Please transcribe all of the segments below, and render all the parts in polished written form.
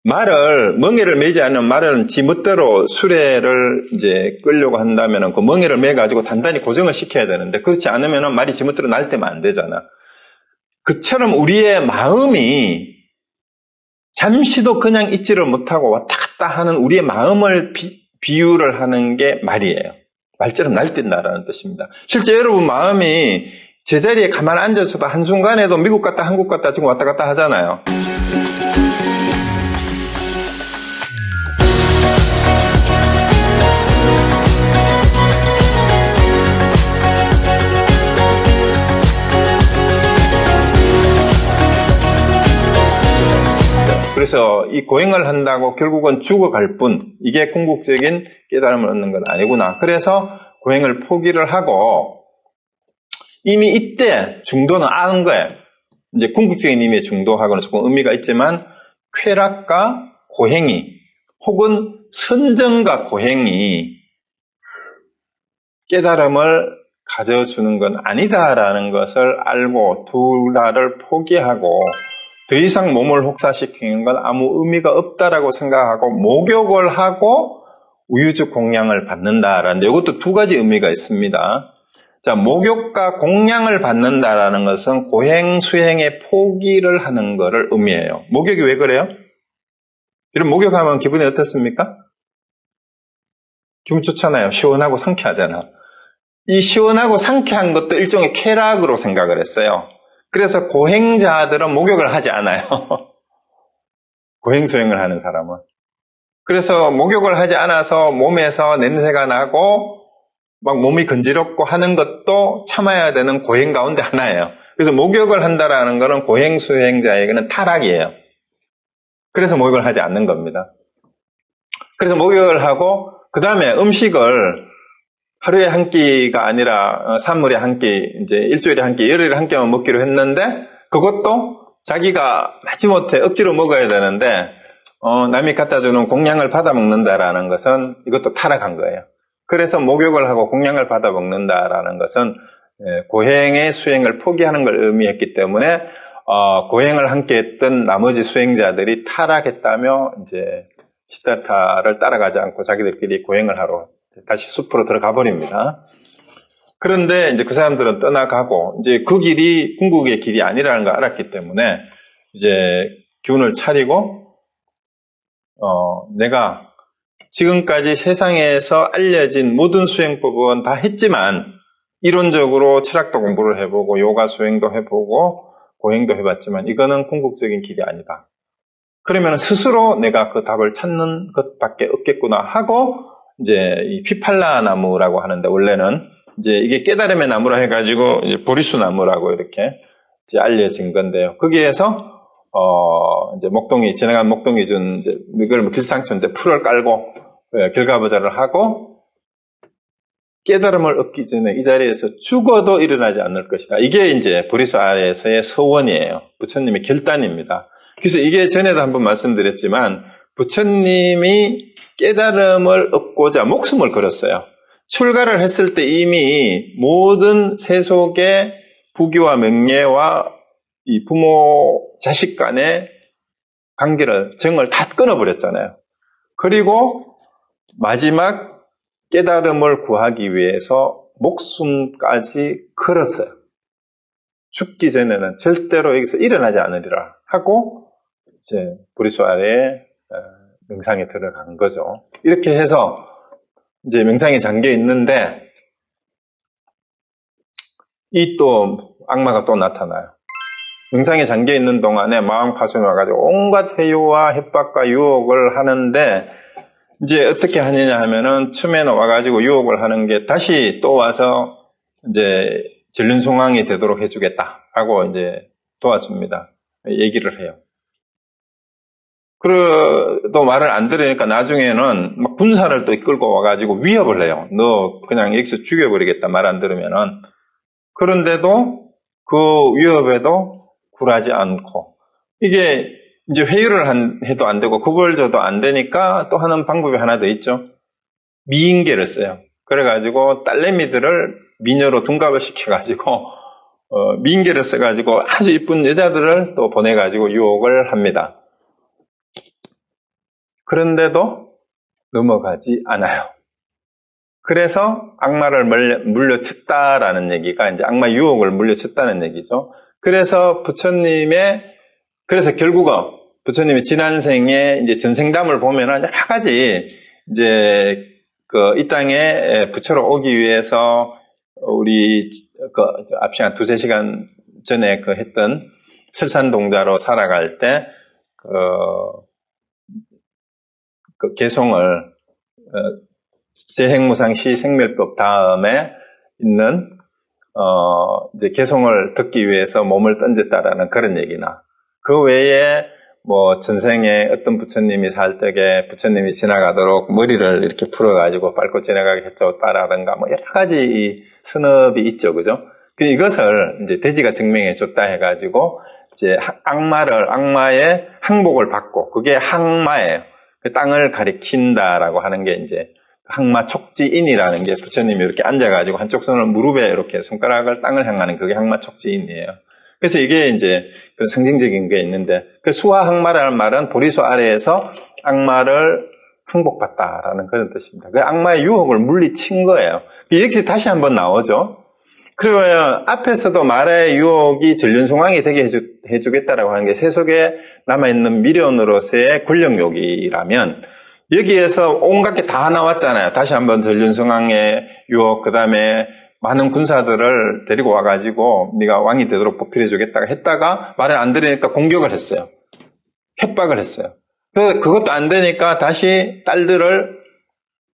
멍에를 매지 않으면 말은 지 멋대로 수레를 이제 끌려고 한다면은 그 멍에를 매가지고 단단히 고정을 시켜야 되는데, 그렇지 않으면은 말이 지 멋대로 날 때면 안 되잖아. 그처럼 우리의 마음이 잠시도 그냥 있지를 못하고 왔다 갔다 하는 우리의 마음을 비유를 하는 게 말이에요. 말처럼 날뛴다라는 뜻입니다. 실제 여러분 마음이 제자리에 가만히 앉아서도 한순간에도 미국 갔다 한국 갔다 지금 왔다 갔다 하잖아요. 그래서 이 고행을 한다고 결국은 죽어갈 뿐, 이게 궁극적인 깨달음을 얻는 건 아니구나. 그래서 고행을 포기를 하고 이미 이때 중도는 아는 거예요. 이제 궁극적인 의미의 중도하고는 조금 의미가 있지만 쾌락과 고행이 혹은 선정과 고행이 깨달음을 가져주는 건 아니다라는 것을 알고 둘 다를 포기하고 더 이상 몸을 혹사시키는 건 아무 의미가 없다라고 생각하고 목욕을 하고 우유적 공양을 받는다라는데, 이것도 두 가지 의미가 있습니다. 자, 목욕과 공양을 받는다라는 것은 고행 수행의 포기를 하는 것을 의미해요. 목욕이 왜 그래요? 여러분 목욕하면 기분이 어떻습니까? 기분 좋잖아요. 시원하고 상쾌하잖아. 이 시원하고 상쾌한 것도 일종의 쾌락으로 생각을 했어요. 그래서 고행자들은 목욕을 하지 않아요. 고행 수행을 하는 사람은. 그래서 목욕을 하지 않아서 몸에서 냄새가 나고 막 몸이 건지럽고 하는 것도 참아야 되는 고행 가운데 하나예요. 그래서 목욕을 한다라는 것은 고행 수행자에게는 타락이에요. 그래서 목욕을 하지 않는 겁니다. 그래서 목욕을 하고 그 다음에 음식을 하루에 한 끼가 아니라 3일에 한 끼, 이제 일주일에 한 끼, 열흘에 한 끼만 먹기로 했는데, 그것도 자기가 마지못해 억지로 먹어야 되는데 남이 갖다 주는 공양을 받아 먹는다라는 것은 이것도 타락한 거예요. 그래서 목욕을 하고 공양을 받아 먹는다라는 것은 고행의 수행을 포기하는 걸 의미했기 때문에 고행을 함께 했던 나머지 수행자들이 타락했다며 이제 시다타를 따라가지 않고 자기들끼리 고행을 하러 다시 숲으로 들어가 버립니다. 그런데 이제 그 사람들은 떠나가고 이제 그 길이 궁극의 길이 아니라는 걸 알았기 때문에 이제 기운을 차리고 내가 지금까지 세상에서 알려진 모든 수행법은 다 했지만 이론적으로 철학도 공부를 해보고 요가 수행도 해보고 고행도 해봤지만 이거는 궁극적인 길이 아니다. 그러면 스스로 내가 그 답을 찾는 것밖에 없겠구나 하고 이제 이 피팔라 나무라고 하는데, 원래는 이제 이게 깨달음의 나무라 해가지고 이제 보리수 나무라고 이렇게 이제 알려진 건데요. 거기에서 이제 지나간 목동이 준 이제 이걸 길상초인데 풀을 깔고 결과보자를 하고 깨달음을 얻기 전에 이 자리에서 죽어도 일어나지 않을 것이다. 이게 이제 보리수 아래에서의 서원이에요. 부처님의 결단입니다. 그래서 이게 전에도 한번 말씀드렸지만 부처님이 깨달음을 얻고자 목숨을 걸었어요. 출가를 했을 때 이미 모든 세속의 부귀와 명예와 이 부모 자식 간의 관계를, 정을 다 끊어버렸잖아요. 그리고 마지막 깨달음을 구하기 위해서 목숨까지 걸었어요. 죽기 전에는 절대로 여기서 일어나지 않으리라 하고 이제 보리수 아래에 명상에 들어간 거죠. 이렇게 해서 이제 명상에 잠겨 있는데 이 또 악마가 또 나타나요. 명상에 잠겨 있는 동안에 마음 가슴에 와가지고 온갖 회유와 협박과 유혹을 하는데, 이제 어떻게 하느냐 하면은 처음에는 와가지고 유혹을 하는 게 다시 또 와서 이제 전륜송황이 되도록 해주겠다 하고 이제 도와줍니다. 얘기를 해요. 그래도 말을 안 들으니까 나중에는 막 군사를 또 이끌고 와가지고 위협을 해요. 너 그냥 여기서 죽여버리겠다, 말 안 들으면은. 그런데도 그 위협에도 굴하지 않고, 이게 이제 회유를 해도 안 되고 구벌줘도 안 되니까 또 하는 방법이 하나 더 있죠. 미인계를 써요. 그래가지고 딸내미들을 미녀로 둔갑을 시켜가지고 미인계를 써가지고 아주 이쁜 여자들을 또 보내가지고 유혹을 합니다. 그런데도 넘어가지 않아요. 그래서 악마를 물려쳤다라는 얘기가 이제 악마 유혹을 물려쳤다는 얘기죠. 그래서 그래서 결국은 부처님이 지난 생에 이제 전생담을 보면은 여러 가지 이제 이 땅에 부처로 오기 위해서 우리 앞 시간 2-3시간 전에 했던 설산동자로 살아갈 때 개송을 재행무상시 생멸법 다음에 있는 이제 개송을 듣기 위해서 몸을 던졌다라는 그런 얘기나 그 외에 뭐 전생에 어떤 부처님이 살 때에 부처님이 지나가도록 머리를 이렇게 풀어가지고 밟고 지나가게 해줬다라든가 뭐 여러 가지 이 선업이 있죠, 그죠? 이것을 이제 돼지가 증명해줬다 해가지고 이제 악마의 항복을 받고 그게 항마예요. 그 땅을 가리킨다라고 하는 게 이제 항마 촉지인이라는 게 부처님이 이렇게 앉아가지고 한쪽 손을 무릎에 이렇게 손가락을 땅을 향하는 그게 항마 촉지인이에요. 그래서 이게 이제 상징적인 게 있는데 그 수화 항마라는 말은 보리수 아래에서 악마를 항복받다라는 그런 뜻입니다. 그 악마의 유혹을 물리친 거예요. 역시 다시 한번 나오죠. 그리고 앞에서도 말의 유혹이 전륜송황이 되게 해주겠다라고 하는 게 세속에 남아있는 미련으로서의 권력욕이라면 여기에서 온갖 게 다 나왔잖아요. 다시 한번 전륜성왕의 유혹, 그 다음에 많은 군사들을 데리고 와가지고 네가 왕이 되도록 보필해주겠다가 했다가 말을 안 들으니까 공격을 했어요. 협박을 했어요. 그것도 안 되니까 다시 딸들을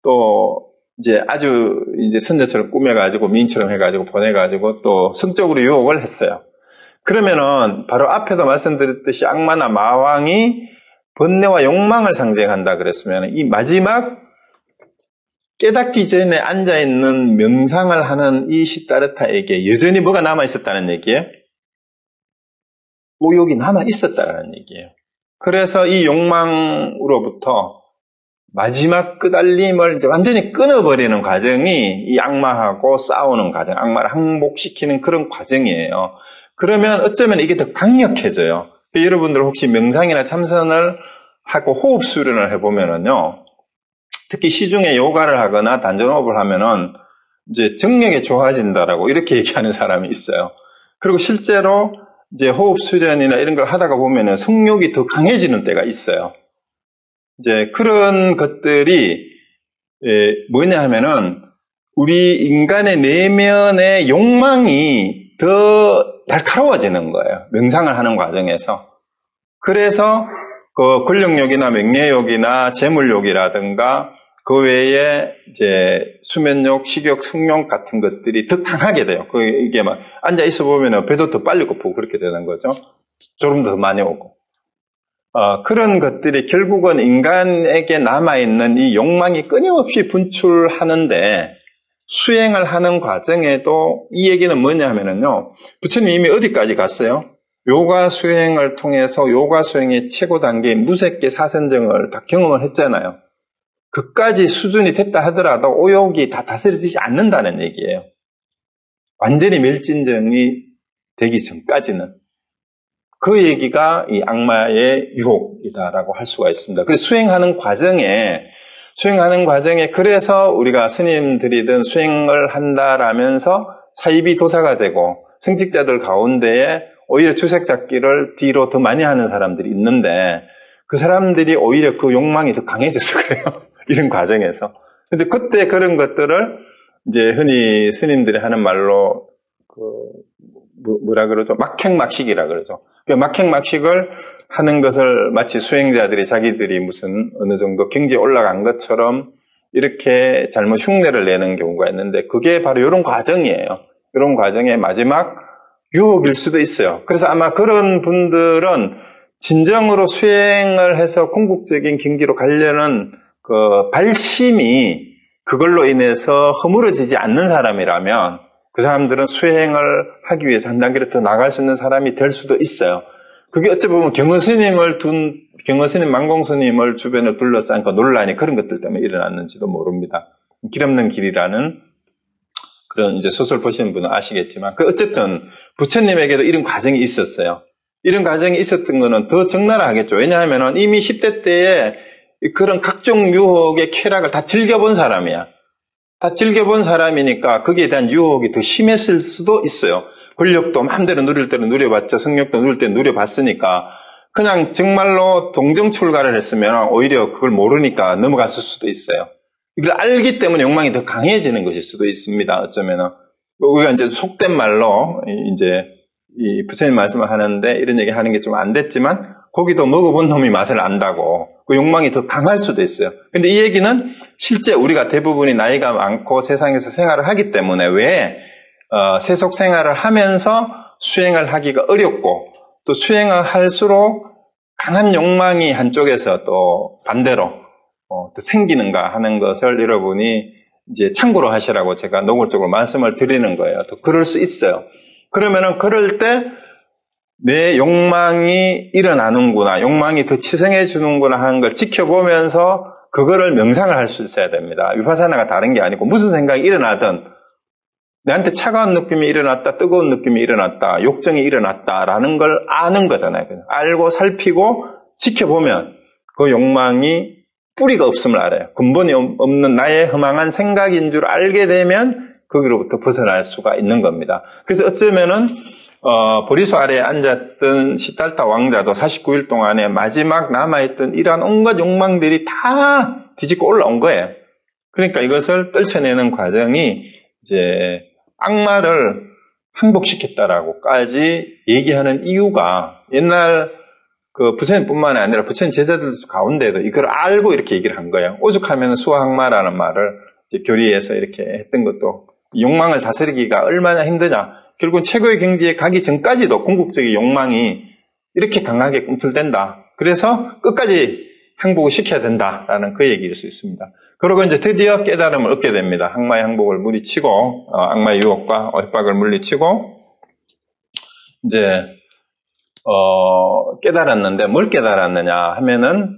또 이제 아주 이제 선녀처럼 꾸며가지고 미인처럼 해가지고 보내가지고 또 성적으로 유혹을 했어요. 그러면은 바로 앞에도 말씀드렸듯이 악마나 마왕이 번뇌와 욕망을 상징한다 그랬으면 이 마지막 깨닫기 전에 앉아있는 명상을 하는 이 시다르타에게 여전히 뭐가 남아있었다는 얘기예요? 오욕이 남아있었다는 얘기예요. 그래서 이 욕망으로부터 마지막 끄달림을 이제 완전히 끊어버리는 과정이 이 악마하고 싸우는 과정, 악마를 항복시키는 그런 과정이에요. 그러면 어쩌면 이게 더 강력해져요. 여러분들 혹시 명상이나 참선을 하고 호흡 수련을 해보면은요, 특히 시중에 요가를 하거나 단전호흡을 하면은 이제 정력이 좋아진다라고 이렇게 얘기하는 사람이 있어요. 그리고 실제로 이제 호흡 수련이나 이런 걸 하다가 보면은 성욕이 더 강해지는 때가 있어요. 이제 그런 것들이 뭐냐 하면은 우리 인간의 내면의 욕망이 더 날카로워지는 거예요. 명상을 하는 과정에서. 그래서 그 권력욕이나 명예욕이나 재물욕이라든가 그 외에 이제 수면욕, 식욕, 성욕 같은 것들이 더 강하게 돼요. 이게 막 앉아 있어 보면 배도 더 빨리 고프고 그렇게 되는 거죠. 졸음도 더 많이 오고. 그런 것들이 결국은 인간에게 남아있는 이 욕망이 끊임없이 분출하는데 수행을 하는 과정에도 이 얘기는 뭐냐 하면은요, 부처님 이미 어디까지 갔어요? 요가 수행을 통해서 요가 수행의 최고 단계인 무색계 사선정을 다 경험을 했잖아요. 그까지 수준이 됐다 하더라도 오욕이 다 다스려지지 않는다는 얘기예요. 완전히 멸진정이 되기 전까지는. 그 얘기가 이 악마의 유혹이다라고 할 수가 있습니다. 그래서 수행하는 과정에 그래서 우리가 스님들이든 수행을 한다라면서 사이비 도사가 되고 성직자들 가운데에 오히려 주색잡기를 뒤로 더 많이 하는 사람들이 있는데 그 사람들이 오히려 그 욕망이 더 강해져서 그래요. 이런 과정에서. 근데 그때 그런 것들을 이제 흔히 스님들이 하는 말로 뭐라 그러죠? 막행막식이라 그러죠. 막행막식을 하는 것을 마치 수행자들이 자기들이 무슨 어느 정도 경지에 올라간 것처럼 이렇게 잘못 흉내를 내는 경우가 있는데 그게 바로 이런 과정이에요. 이런 과정의 마지막 유혹일 수도 있어요. 그래서 아마 그런 분들은 진정으로 수행을 해서 궁극적인 경지로 가려는 그 발심이 그걸로 인해서 허물어지지 않는 사람이라면 그 사람들은 수행을 하기 위해서 한 단계를 더 나갈 수 있는 사람이 될 수도 있어요. 그게 어찌 보면 경허스님 만공스님을 주변에 둘러싼 그 논란이 그런 것들 때문에 일어났는지도 모릅니다. 길 없는 길이라는 그런 이제 소설 보시는 분은 아시겠지만, 어쨌든 부처님에게도 이런 과정이 있었어요. 이런 과정이 있었던 거는 더 적나라하겠죠. 왜냐하면 이미 10대 때에 그런 각종 유혹의 쾌락을 다 즐겨본 사람이야. 다 즐겨본 사람이니까 거기에 대한 유혹이 더 심했을 수도 있어요. 권력도 마음대로 누릴 때는 누려봤죠. 성욕도 누릴 때는 누려봤으니까 그냥 정말로 동정출가를 했으면 오히려 그걸 모르니까 넘어갔을 수도 있어요. 이걸 알기 때문에 욕망이 더 강해지는 것일 수도 있습니다. 어쩌면은 우리가 이제 속된 말로 이제 이 부처님 말씀을 하는데 이런 얘기 하는 게 좀 안 됐지만 고기도 먹어본 놈이 맛을 안다고 그 욕망이 더 강할 수도 있어요. 근데 이 얘기는 실제 우리가 대부분이 나이가 많고 세상에서 생활을 하기 때문에 왜 세속 생활을 하면서 수행을 하기가 어렵고 또 수행을 할수록 강한 욕망이 한쪽에서 또 반대로 또 생기는가 하는 것을 여러분이 이제 참고로 하시라고 제가 노골적으로 말씀을 드리는 거예요. 또 그럴 수 있어요. 그러면은 그럴 때 내 욕망이 일어나는구나, 욕망이 더 치성해 주는구나 하는 걸 지켜보면서 그거를 명상을 할 수 있어야 됩니다. 위파사나가 다른 게 아니고 무슨 생각이 일어나든 내한테 차가운 느낌이 일어났다, 뜨거운 느낌이 일어났다, 욕정이 일어났다라는 걸 아는 거잖아요. 알고 살피고 지켜보면 그 욕망이 뿌리가 없음을 알아요. 근본이 없는 나의 허망한 생각인 줄 알게 되면 거기로부터 벗어날 수가 있는 겁니다. 그래서 어쩌면은 보리수 아래에 앉았던 시달타 왕자도 49일 동안에 마지막 남아있던 이러한 온갖 욕망들이 다 뒤집고 올라온 거예요. 그러니까 이것을 떨쳐내는 과정이 이제 악마를 항복시켰다라고까지 얘기하는 이유가 옛날 그 부처님뿐만 아니라 부처님 제자들 가운데도 이걸 알고 이렇게 얘기를 한 거예요. 오죽하면 수화악마라는 말을 이제 교리에서 이렇게 했던 것도 욕망을 다스리기가 얼마나 힘드냐. 결국은 최고의 경지에 가기 전까지도 궁극적인 욕망이 이렇게 강하게 꿈틀댄다. 그래서 끝까지 항복을 시켜야 된다라는 그 얘기일 수 있습니다. 그리고 이제 드디어 깨달음을 얻게 됩니다. 악마의 항복을 물리치고, 악마의 유혹과 협박을 물리치고, 이제, 깨달았는데 뭘 깨달았느냐 하면은,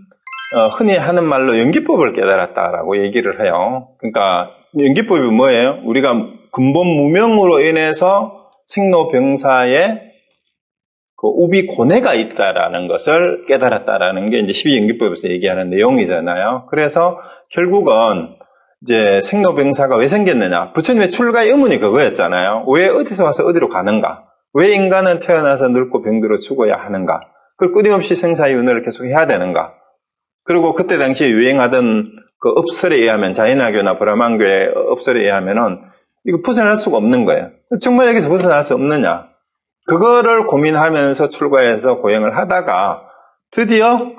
흔히 하는 말로 연기법을 깨달았다라고 얘기를 해요. 그러니까, 연기법이 뭐예요? 우리가 근본 무명으로 인해서 생로병사에 그 우비 고뇌가 있다라는 것을 깨달았다라는 게 이제 12연기법에서 얘기하는 내용이잖아요. 그래서 결국은 이제 생로병사가 왜 생겼느냐? 부처님의 출가의 의문이 그거였잖아요. 왜 어디서 와서 어디로 가는가? 왜 인간은 태어나서 늙고 병들어 죽어야 하는가? 그걸 끊임없이 생사윤회를 계속 해야 되는가? 그리고 그때 당시에 유행하던 그 업설에 의하면 자인화교나 브라만교의 업설에 의하면은 이거 벗어날 수가 없는 거예요. 정말 여기서 벗어날 수 없느냐? 그거를 고민하면서 출가해서 고행을 하다가 드디어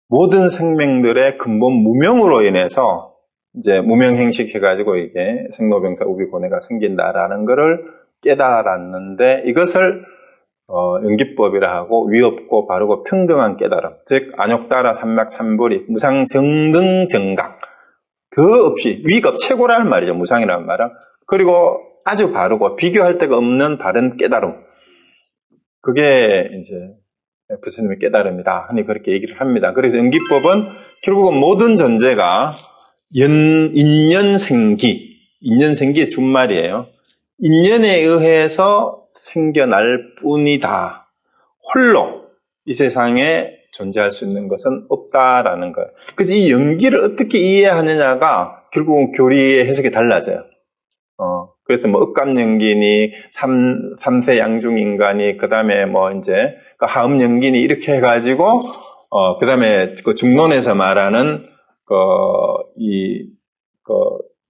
모든 생명들의 근본 무명으로 인해서 이제 무명행식 해가지고 이게 생로병사 우비고뇌가 생긴다라는 거를 깨달았는데 이것을 연기법이라 하고 위없고 바르고 평등한 깨달음, 즉 안욕따라 삼맥삼불이 무상정등정각 그 없이 위급 최고라는 말이죠. 무상이라는 말은. 그리고 아주 바르고 비교할 데가 없는 바른 깨달음. 그게 이제 부처님의 깨달음이다. 흔히 그렇게 얘기를 합니다. 그래서 연기법은 결국은 모든 존재가 인연생기의 준말이에요. 인연에 의해서 생겨날 뿐이다. 홀로 이 세상에 존재할 수 있는 것은 없다라는 거예요. 그래서 이 연기를 어떻게 이해하느냐가 결국은 교리의 해석이 달라져요. 그래서 뭐 억감연기니, 삼세 양중인간이, 그 다음에 뭐 이제 하음연기니 이렇게 해가지고, 그 다음에 그 중론에서 말하는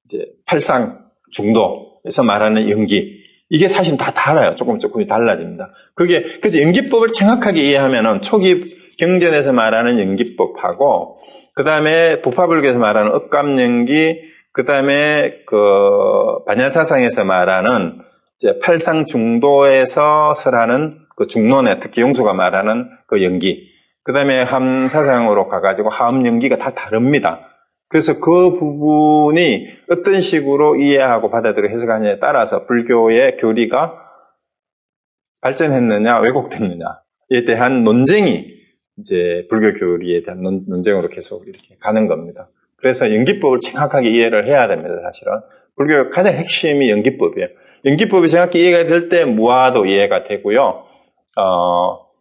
이제 팔상 중도에서 말하는 연기. 이게 사실 다 달라요. 조금이 달라집니다. 그래서 연기법을 정확하게 이해하면은 초기 경전에서 말하는 연기법하고, 그 다음에 부파불교에서 말하는 억감연기, 그 다음에 반야사상에서 말하는 이제 팔상중도에서 설하는 그 중론에 특히 용수가 말하는 그 연기, 그 다음에 함사상으로 가가지고 하음연기가 다 다릅니다. 그래서 그 부분이 어떤 식으로 이해하고 받아들여 해석하느냐에 따라서 불교의 교리가 발전했느냐, 왜곡됐느냐에 대한 논쟁이 이제 불교 교리에 대한 논쟁으로 계속 이렇게 가는 겁니다. 그래서 연기법을 정확하게 이해를 해야 됩니다, 사실은. 불교의 가장 핵심이 연기법이에요. 연기법이 정확히 이해가 될 때 무아도 이해가 되고요.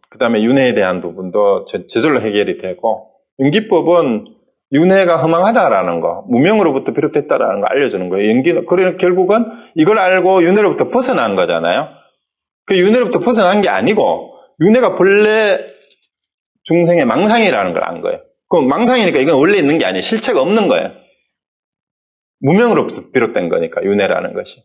그 다음에 윤회에 대한 부분도 저절로 해결이 되고, 연기법은 윤회가 허망하다라는 거, 무명으로부터 비롯됐다라는 거 알려주는 거예요. 그러니까 결국은 이걸 알고 윤회로부터 벗어난 거잖아요. 그 윤회로부터 벗어난 게 아니고 윤회가 본래 중생의 망상이라는 걸 안 거예요. 그 망상이니까 이건 원래 있는 게 아니에요. 실체가 없는 거예요. 무명으로부터 비롯된 거니까 윤회라는 것이.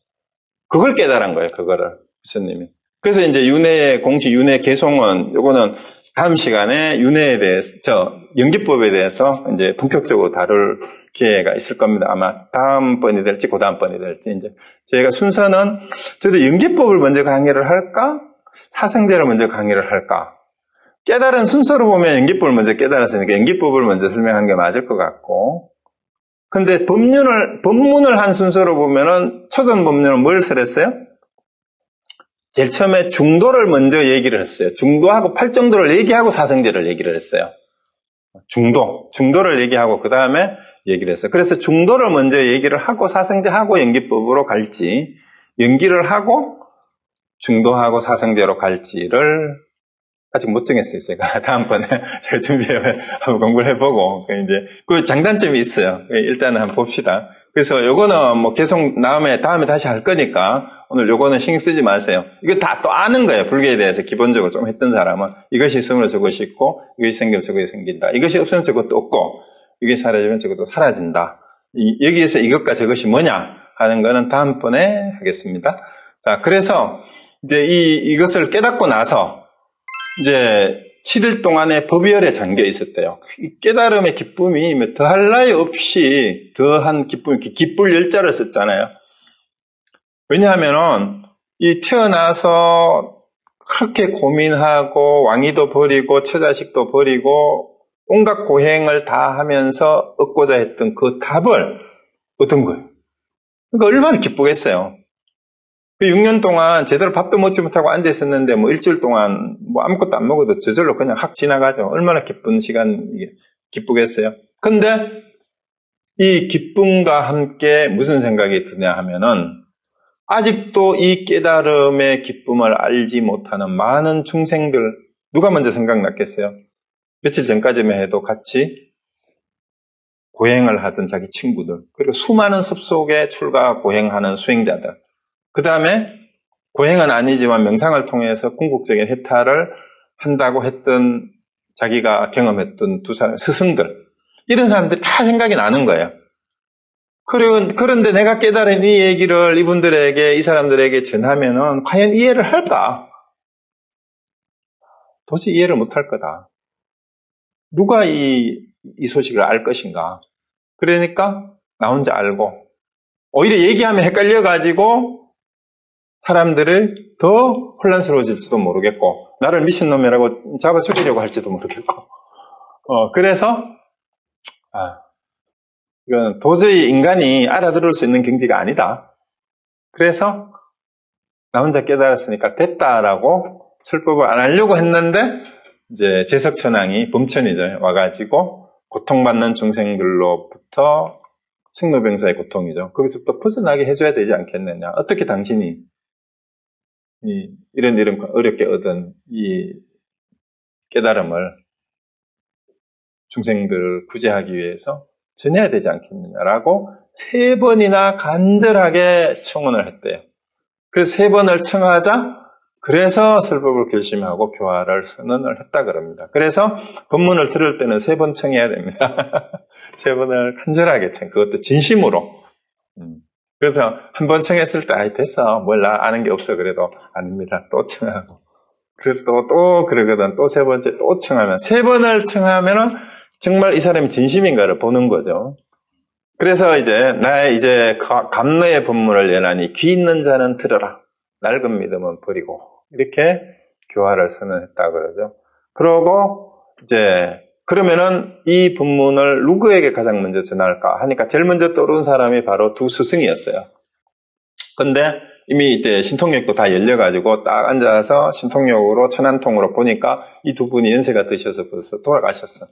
그걸 깨달은 거예요. 그거를 부처님이. 그래서 이제 윤회의 공식, 윤회 개송은 요거는 다음 시간에 윤회에 대해서, 연기법에 대해서 이제 본격적으로 다룰 기회가 있을 겁니다. 아마 다음번이 될지, 그 다음번이 될지. 이제 저희가 순서는, 저도 연기법을 먼저 강의를 할까? 사성제를 먼저 강의를 할까? 깨달은 순서로 보면 연기법을 먼저 깨달았으니까 연기법을 먼저 설명하는 게 맞을 것 같고. 근데 법문을 한 순서로 보면은, 초전 법문은 뭘 설했어요? 제일 처음에 중도를 먼저 얘기를 했어요. 중도하고 팔정도를 얘기하고 사성제를 얘기를 했어요. 중도를 얘기하고 그 다음에 얘기를 했어요. 그래서 중도를 먼저 얘기를 하고 사성제하고 연기법으로 갈지, 연기를 하고 중도하고 사성제로 갈지를 아직 못 정했어요. 제가 다음번에 잘 준비해 한번 공부를 해보고 이제 그 장단점이 있어요. 일단은 한번 봅시다. 그래서 요거는 뭐 계속 다음에 다시 할 거니까 오늘 요거는 신경 쓰지 마세요. 이거 다 또 아는 거예요. 불교에 대해서 기본적으로 좀 했던 사람은 이것이 있으면 저것이 있고 이것이 생기면 저것이 생긴다. 이것이 없으면 저것도 없고 이게 사라지면 저것도 사라진다. 여기에서 이것과 저것이 뭐냐 하는 거는 다음번에 하겠습니다. 자, 그래서 이제 이것을 깨닫고 나서 이제 7일 동안의 법열에 잠겨 있었대요. 이 깨달음의 기쁨이 더할 나위 없이 더한 기쁨, 기쁠 열자를 썼잖아요. 왜냐하면은 이 태어나서 그렇게 고민하고 왕위도 버리고 처자식도 버리고 온갖 고행을 다 하면서 얻고자 했던 그 답을 얻은 거예요. 그러니까 얼마나 기쁘겠어요. 그 6년 동안 제대로 밥도 먹지 못하고 앉아 있었는데 뭐 일주일 동안 뭐 아무것도 안 먹어도 저절로 그냥 확 지나가죠. 얼마나 기쁜 시간, 기쁘겠어요. 근데 이 기쁨과 함께 무슨 생각이 드냐 하면은 아직도 이 깨달음의 기쁨을 알지 못하는 많은 중생들, 누가 먼저 생각났겠어요? 며칠 전까지만 해도 같이 고행을 하던 자기 친구들, 그리고 수많은 습속에 출가 고행하는 수행자들, 그 다음에 고행은 아니지만 명상을 통해서 궁극적인 해탈을 한다고 했던 자기가 경험했던 두 사람, 스승들, 이런 사람들이 다 생각이 나는 거예요. 그런데 내가 깨달은 이 얘기를 이분들에게, 이 사람들에게 전하면은 과연 이해를 할까? 도저히 이해를 못할 거다. 누가 이 소식을 알 것인가? 그러니까 나 혼자 알고 오히려 얘기하면 헷갈려가지고 사람들을 더 혼란스러워질지도 모르겠고 나를 미친놈이라고 잡아 죽이려고 할지도 모르겠고 그래서 이건 도저히 인간이 알아들을 수 있는 경지가 아니다. 그래서 나 혼자 깨달았으니까 됐다라고 설법을 안 하려고 했는데 이제 제석천왕이 범천이죠. 와가지고 고통받는 중생들로부터 생로병사의 고통이죠. 거기서부터 벗어나게 해줘야 되지 않겠느냐. 어떻게 당신이 이런 어렵게 얻은 이 깨달음을 중생들을 구제하기 위해서 전해야 되지 않겠느냐라고 3번이나 간절하게 청원을 했대요. 그래서 3번을 청하자 그래서 설법을 결심하고 교화를 선언을 했다 그럽니다. 그래서 법문을 들을 때는 3번 청해야 됩니다. 3번을 간절하게 청, 그것도 진심으로. 그래서 한 번 청했을 때 아이 됐어 몰라 아는 게 없어 그래도 아닙니다. 또 청하고 그래도 또 그러거든. 또 3번째 또 청하면 3번을 청하면은 정말 이 사람이 진심인가를 보는 거죠. 그래서 이제 감로의 법문을 연하니 귀 있는 자는 들어라. 낡은 믿음은 버리고 이렇게 교화를 선언했다 그러죠. 그러고 그러면은 이 법문을 누구에게 가장 먼저 전할까 하니까 제일 먼저 떠오른 사람이 바로 두 스승이었어요. 근데 이미 이때 신통력도 다 열려가지고 딱 앉아서 신통력으로 천안통으로 보니까 이 두 분이 연세가 드셔서 벌써 돌아가셨어.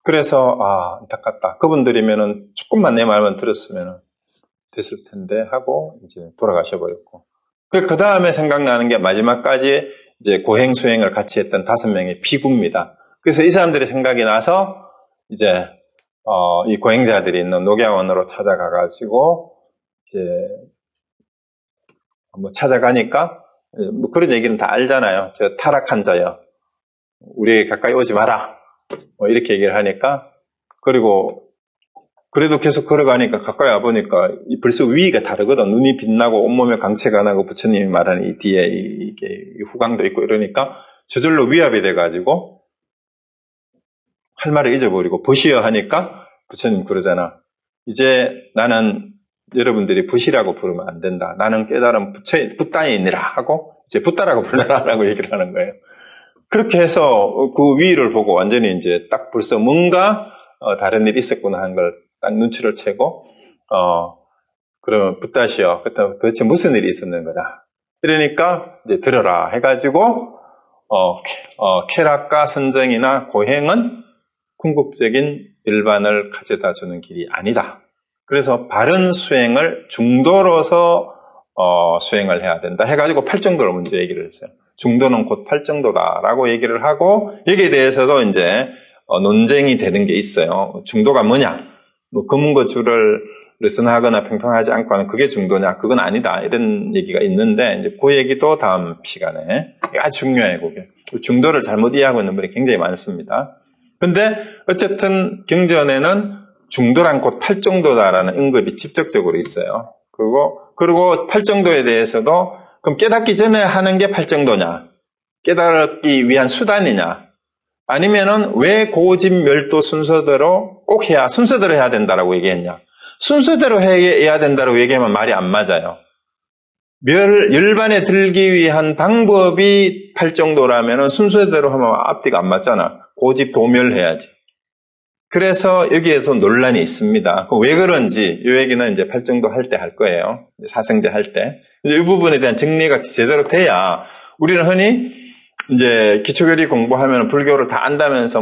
그래서 안타깝다. 그분들이면은 조금만 내 말만 들었으면은 됐을 텐데 하고 이제 돌아가셔 버렸고. 그 다음에 생각나는 게 마지막까지 이제 고행 수행을 같이 했던 5명의 비구입니다. 그래서 이 사람들의 생각이 나서 이제 이 고행자들이 있는 녹야원으로 찾아가가지고 이제 뭐 찾아가니까 뭐 그런 얘기는 다 알잖아요. 저 타락한 자여, 우리에게 가까이 오지 마라. 뭐 이렇게 얘기를 하니까, 그리고 그래도 계속 걸어가니까 가까이 와보니까 벌써 위가 다르거든. 눈이 빛나고 온몸에 광채가 나고 부처님이 말하는 이 뒤에 이게 후광도 있고 이러니까 저절로 위압이 돼가지고 할 말을 잊어버리고 벗이여 하니까 부처님 그러잖아. 이제 나는 여러분들이 부시라고 부르면 안 된다. 나는 깨달은 붓다이니라 하고 이제 붓다라고 불러라라고 얘기를 하는 거예요. 그렇게 해서 그 위를 보고 완전히 이제 딱 벌써 뭔가 다른 일이 있었구나 하는 걸 딱 눈치를 채고 그러면 붓다시여, 도대체 무슨 일이 있었는 거다. 이러니까 이제 들어라 해가지고 쾌락과 선정이나 고행은 궁극적인 일반을 가져다 주는 길이 아니다. 그래서 바른 수행을 중도로서 수행을 해야 된다 해가지고 8정도를 먼저 얘기를 했어요. 중도는 곧 8정도다라고 얘기를 하고, 여기에 대해서도 이제 논쟁이 되는 게 있어요. 중도가 뭐냐? 뭐 금은거 줄을 느슨하거나 평평하지 않고 하는 그게 중도냐? 그건 아니다. 이런 얘기가 있는데, 이제 그 얘기도 다음 시간에. 아주 중요해요, 그게. 중도를 잘못 이해하고 있는 분이 굉장히 많습니다. 근데 어쨌든 경전에는 중도란 곧 8정도다라는 언급이 직접적으로 있어요. 그리고 8정도에 대해서도 그럼 깨닫기 전에 하는 게 8정도냐? 깨닫기 위한 수단이냐? 아니면은 왜 고집멸도 순서대로 꼭 순서대로 해야 된다라고 얘기했냐? 순서대로 해야 된다라고 얘기하면 말이 안 맞아요. 열반에 들기 위한 방법이 8정도라면은 순서대로 하면 앞뒤가 안 맞잖아. 고집 도멸해야지. 그래서 여기에서 논란이 있습니다. 왜 그런지 이 얘기는 이제 8정도 할 때 할 거예요. 사성제 할 때. 이 부분에 대한 정리가 제대로 돼야, 우리는 흔히 이제 기초교리 공부하면 불교를 다 안다면서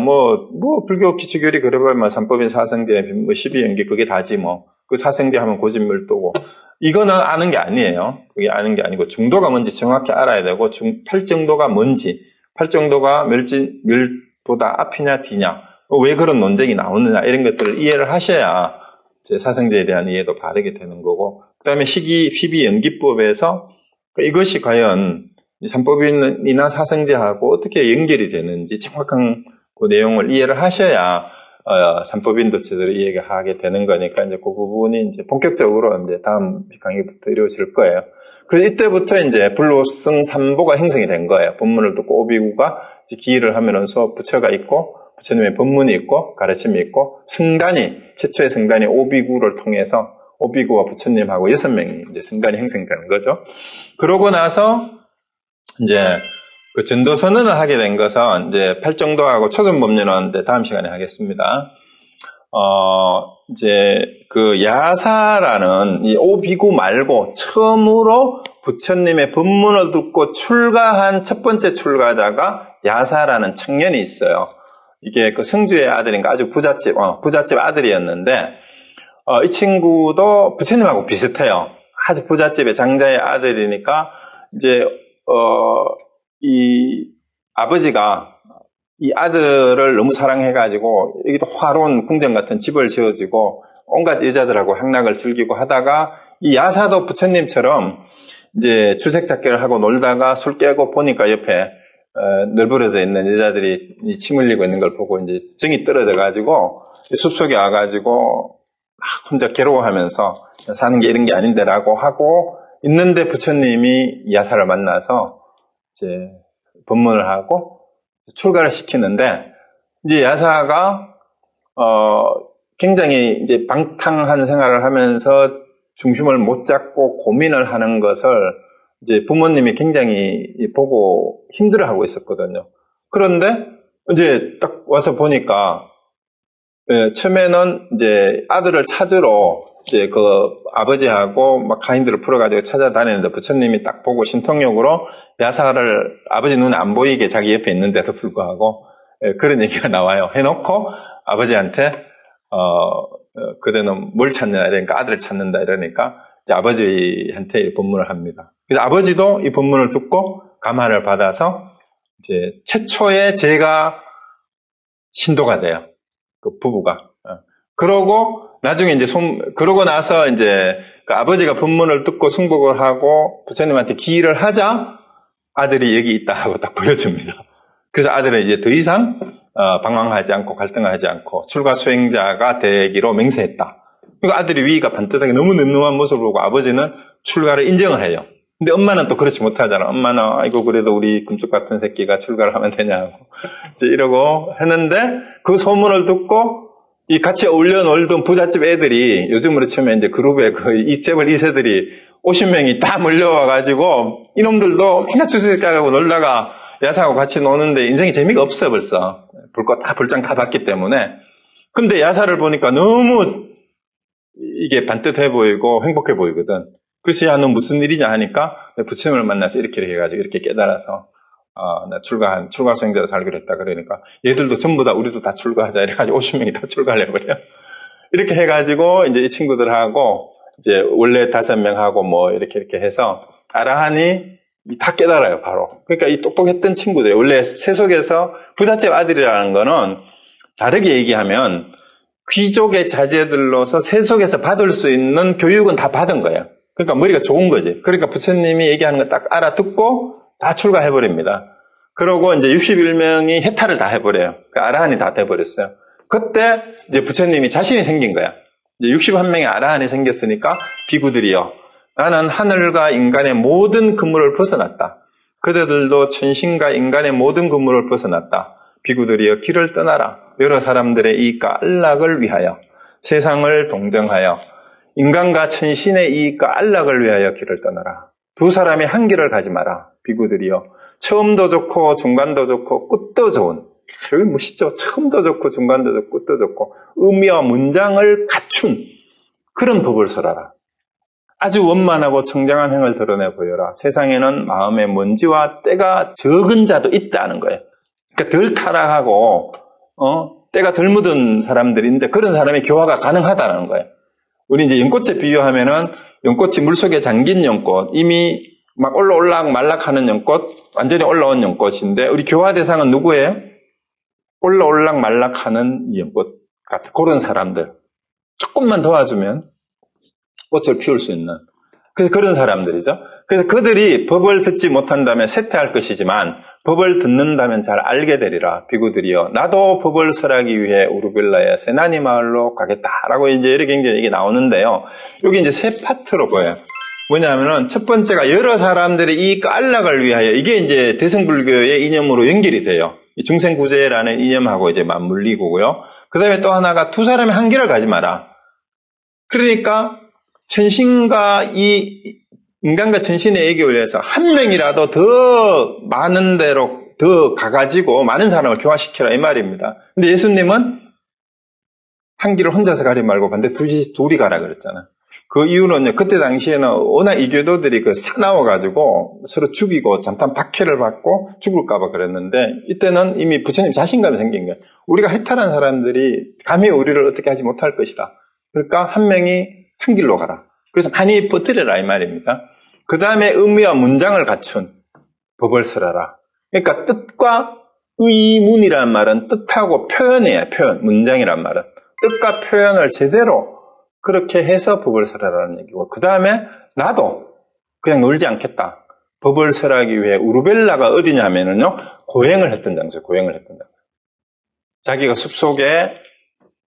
불교 기초교리 그래봐야 삼법인 사성제, 12연계 그게 다지 뭐. 그 사성제 하면 고집멸도고. 이거는 아는 게 아니에요. 그게 아는 게 아니고 중도가 뭔지 정확히 알아야 되고 8정도가 뭔지, 8정도가 멸보다 앞이냐 뒤냐, 왜 그런 논쟁이 나오느냐 이런 것들을 이해를 하셔야 제 사성제에 대한 이해도 바르게 되는 거고, 그 다음에 12연기법에서 이것이 과연 삼법인이나 사성제하고 어떻게 연결이 되는지 정확한 그 내용을 이해를 하셔야 삼법인도 제대로 이해하게 되는 거니까, 이제 그 부분이 이제 본격적으로 이제 다음 강의부터 이루어질 거예요. 그래서 이때부터 이제 불로성 삼보가 형성이 된 거예요. 법문을 듣고 오비구가 기의를 하면서 부처가 있고, 부처님의 법문이 있고, 가르침이 있고, 최초의 성단이 오비구를 통해서 오비구와 부처님하고 6명이 이제 성단이 형성되는 거죠. 그러고 나서 이제 그 전도 선언을 하게 된 것은 이제 8정도하고 초전법륜은 다음 시간에 하겠습니다. 이제 그 야사라는 이 오비구 말고 처음으로 부처님의 법문을 듣고 출가한 첫 번째 출가자가 야사라는 청년이 있어요. 이게 그 성주의 아들인가 아주 부잣집 아들이었는데, 이 친구도 부처님하고 비슷해요. 아주 부잣집의 장자의 아들이니까, 이제, 이 아버지가 이 아들을 너무 사랑해가지고, 여기도 화로운 궁전 같은 집을 지어주고, 온갖 여자들하고 향락을 즐기고 하다가, 이 야사도 부처님처럼 이제 주색잡기를 하고 놀다가 술 깨고 보니까 옆에 널브러져 있는 여자들이 침 흘리고 있는 걸 보고 이제 정이 떨어져가지고 숲속에 와가지고 막 혼자 괴로워하면서 사는 게 이런 게 아닌데라고 하고 있는데, 부처님이 야사를 만나서 이제 법문을 하고 출가를 시키는데, 이제 야사가 굉장히 이제 방탕한 생활을 하면서 중심을 못 잡고 고민을 하는 것을 이제 부모님이 굉장히 보고 힘들어하고 있었거든요. 그런데 이제 딱 와서 보니까, 처음에는 이제 아들을 찾으러 이제 그 아버지하고 막 가인들을 풀어가지고 찾아다니는데, 부처님이 딱 보고 신통력으로 야사를 아버지 눈에 안 보이게 자기 옆에 있는데도 불구하고 그런 얘기가 나와요. 해놓고 아버지한테 그대는 뭘 찾느냐 이러니까 아들을 찾는다 이러니까 이제 아버지한테 이 법문을 합니다. 그래서 아버지도 이 법문을 듣고 감화를 받아서 이제 최초의 제가 신도가 돼요. 그 부부가. 그러고 나중에 이제 그러고 나서 이제 그 아버지가 법문을 듣고 승복을 하고 부처님한테 기일을 하자 아들이 여기 있다 하고 딱 보여줍니다. 그래서 아들은 이제 더 이상 방황하지 않고 갈등하지 않고 출가 수행자가 되기로 맹세했다. 그러니까 아들이 위가 반듯하게 너무 늠름한 모습을 보고 아버지는 출가를 인정을 해요. 근데 엄마는 또 그렇지 못하잖아. 엄마는 아이고 그래도 우리 금쪽 같은 새끼가 출가를 하면 되냐고 이제 이러고 했는데 그 소문을 듣고 이 같이 어울려 놀던 부잣집 애들이 요즘으로 치면 이제 그룹에 이 재벌 2세들이 50명이 다 몰려와가지고 이놈들도 맨날 추수색하고 놀다가 야사하고 같이 노는데 인생이 재미가 없어 벌써. 불꽃 다 불장 다 봤기 때문에. 근데 야사를 보니까 너무 이게 반듯해 보이고 행복해 보이거든. 그래서 야 너 무슨 일이냐 하니까 부처님을 만나서 이렇게 해가지고 이렇게 깨달아서 나 출가 수행자로 살기로 했다 그러니까 얘들도 전부 다 우리도 다 출가하자 이래가지고 50명이 다 출가를 해버려요. 이렇게 해가지고 이제 이 친구들하고 이제 원래 5명하고 뭐 이렇게 해서 아라한이 다 깨달아요 바로. 그러니까 이 똑똑했던 친구들이 원래 세속에서 부잣집 아들이라는 거는 다르게 얘기하면 귀족의 자제들로서 세속에서 받을 수 있는 교육은 다 받은 거예요. 그러니까 머리가 좋은 거지. 그러니까 부처님이 얘기하는 거 딱 알아듣고 다 출가해버립니다. 그러고 이제 61명이 해탈을 다 해버려요. 그러니까 아라한이 다 돼버렸어요. 그때 이제 부처님이 자신이 생긴 거야. 이제 61명의 아라한이 생겼으니까 비구들이요. 나는 하늘과 인간의 모든 그물을 벗어났다. 그대들도 천신과 인간의 모든 그물을 벗어났다. 비구들이여 길을 떠나라. 여러 사람들의 이익과 안락을 위하여 세상을 동정하여 인간과 천신의 이익과 안락을 위하여 길을 떠나라. 두 사람이 한 길을 가지 마라. 비구들이여 처음도 좋고 중간도 좋고 끝도 좋은 그게 멋있죠. 처음도 좋고 중간도 좋고 끝도 좋고 의미와 문장을 갖춘 그런 법을 설하라. 아주 원만하고 청정한 행을 드러내 보여라. 세상에는 마음의 먼지와 때가 적은 자도 있다는 거예요. 그러니까 덜 타락하고 때가 덜 묻은 사람들인데 그런 사람이 교화가 가능하다는 거예요. 우리 이제 연꽃에 비유하면은 연꽃이 물속에 잠긴 연꽃, 이미 막 올라올락 말락하는 연꽃, 완전히 올라온 연꽃인데 우리 교화 대상은 누구예요? 올라올락 말락하는 이 연꽃 같은 그런 사람들. 조금만 도와주면 꽃을 피울 수 있는 그래서 그런 사람들이죠. 그래서 그들이 법을 듣지 못한다면 쇠퇴할 것이지만 법을 듣는다면 잘 알게 되리라. 비구들이여 나도 법을 설하기 위해 우르빌라의 세나니 마을로 가겠다라고 이제 이렇게 이게 나오는데요. 여기 이제 세 파트로 보여요. 뭐냐면은 첫 번째가 여러 사람들의 이익과 안락을 위하여 이게 이제 대승불교의 이념으로 연결이 돼요. 이 중생구제라는 이념하고 이제 맞물리고요. 그 다음에 또 하나가 두 사람의 한 길을 가지 마라. 그러니까 천신과 인간과 천신의 애교를 위해서 한 명이라도 더 많은 데로 더 가가지고 많은 사람을 교화시키라 이 말입니다. 근데 예수님은 한 길을 혼자서 가지 말고 반대 둘이 가라 그랬잖아. 그 이유는요, 그때 당시에는 워낙 이교도들이 그 사나워가지고 서로 죽이고 잠깐 박해를 받고 죽을까봐 그랬는데 이때는 이미 부처님 자신감이 생긴 거예요. 우리가 해탈한 사람들이 감히 우리를 어떻게 하지 못할 것이다. 그러니까 한 명이 한 길로 가라. 그래서 많이 퍼뜨려라 이 말입니다. 그 다음에 의미와 문장을 갖춘 법을 설하라. 그러니까 뜻과 의문이라는 말은 뜻하고 표현이에요. 표현, 문장이란 말은. 뜻과 표현을 제대로 그렇게 해서 법을 설하라는 얘기고 그 다음에 나도 그냥 놀지 않겠다. 법을 설하기 위해 우르벨라가 어디냐면요. 고행을 했던 장소예요. 고행을 했던 장소. 자기가 숲속에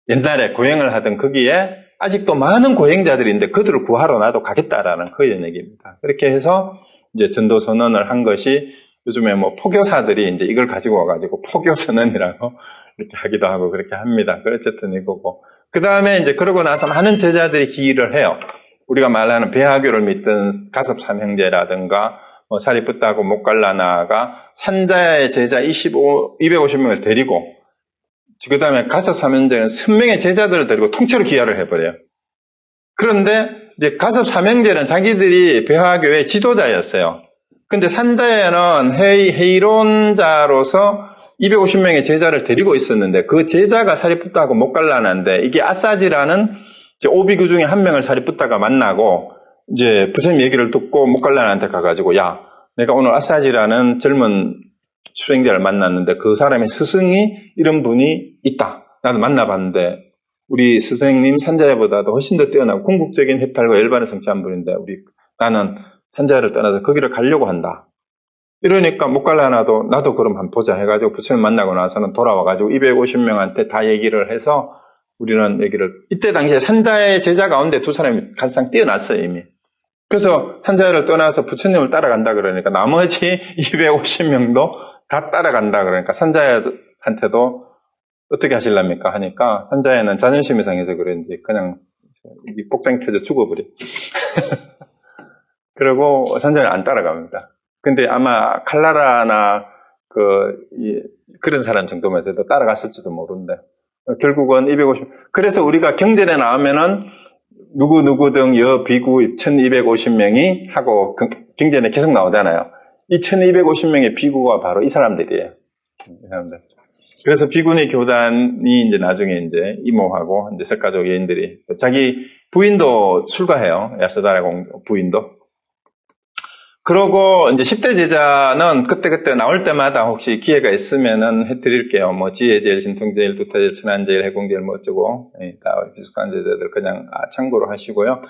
옛날에 고행을 하던 거기에 아직도 많은 고행자들인데 그들을 구하러 나도 가겠다라는 그런 얘기입니다. 그렇게 해서 이제 전도 선언을 한 것이 요즘에 뭐 포교사들이 이제 이걸 가지고 와가지고 포교 선언이라고 이렇게 하기도 하고 그렇게 합니다. 어쨌든 이거고. 그 다음에 이제 그러고 나서 많은 제자들이 기일을 해요. 우리가 말하는 배하교를 믿던 가섭삼형제라든가 뭐 사리푸트하고 모갈라나가 산자의 제자 250명을 데리고 그 다음에 가섭삼형제는 1000명의 제자들을 데리고 통째로 기하를 해버려요. 그런데 이제 가섭삼형제는 자기들이 배화교의 지도자였어요. 근데 산자에는 회의론자로서 250명의 제자를 데리고 있었는데 그 제자가 사리푸트하고 모갈라나인데 이게 아사지라는 이제 오비구 중에 한 명을 사리푸트가 만나고 이제 부처님 얘기를 듣고 모갈라나한테 가가지고 야 내가 오늘 아사지라는 젊은 수행자를 만났는데 그 사람의 스승이 이런 분이 있다. 나도 만나봤는데 우리 스승님 산자야보다도 훨씬 더 뛰어나고 궁극적인 해탈과 열반을 성취한 분인데 나는 산자야를 떠나서 거기를 가려고 한다. 이러니까 못 갈라나도 나도 그럼 한번 보자 해가지고 부처님 만나고 나서는 돌아와가지고 250명한테 다 얘기를 해서 우리는 얘기를 이때 당시에 산자의 제자 가운데 두 사람이 가장 뛰어났어요 이미. 그래서 산자야를 떠나서 부처님을 따라간다 그러니까 나머지 250명도 다 따라간다 그러니까 산자야한테도 어떻게 하실랍니까 하니까 산자야는 자존심이 상해서 그런지 그냥 이 복장이 터져 죽어버려. 그리고 산자야는 안 따라갑니다. 근데 아마 칼라라나 그런 사람 정도만 해도 따라갔을지도 모르는데 결국은 250. 그래서 우리가 경전에 나오면은 누구 등 여 비구 1250명이 하고 경전에 계속 나오잖아요. 이 1250명의 비구가 바로 이 사람들이에요. 이 사람들. 그래서 비구니 교단이 이제 나중에 이제 이모하고 이제 석가족 여인들이 자기 부인도 출가해요. 야스다라 부인도. 그러고 이제 10대 제자는 그때 나올 때마다 혹시 기회가 있으면은 해드릴게요. 뭐 지혜제일, 신통제일, 두타제일, 천안제일, 해공제일 뭐 어쩌고 다 비숙한 제자들 그냥 참고로 하시고요.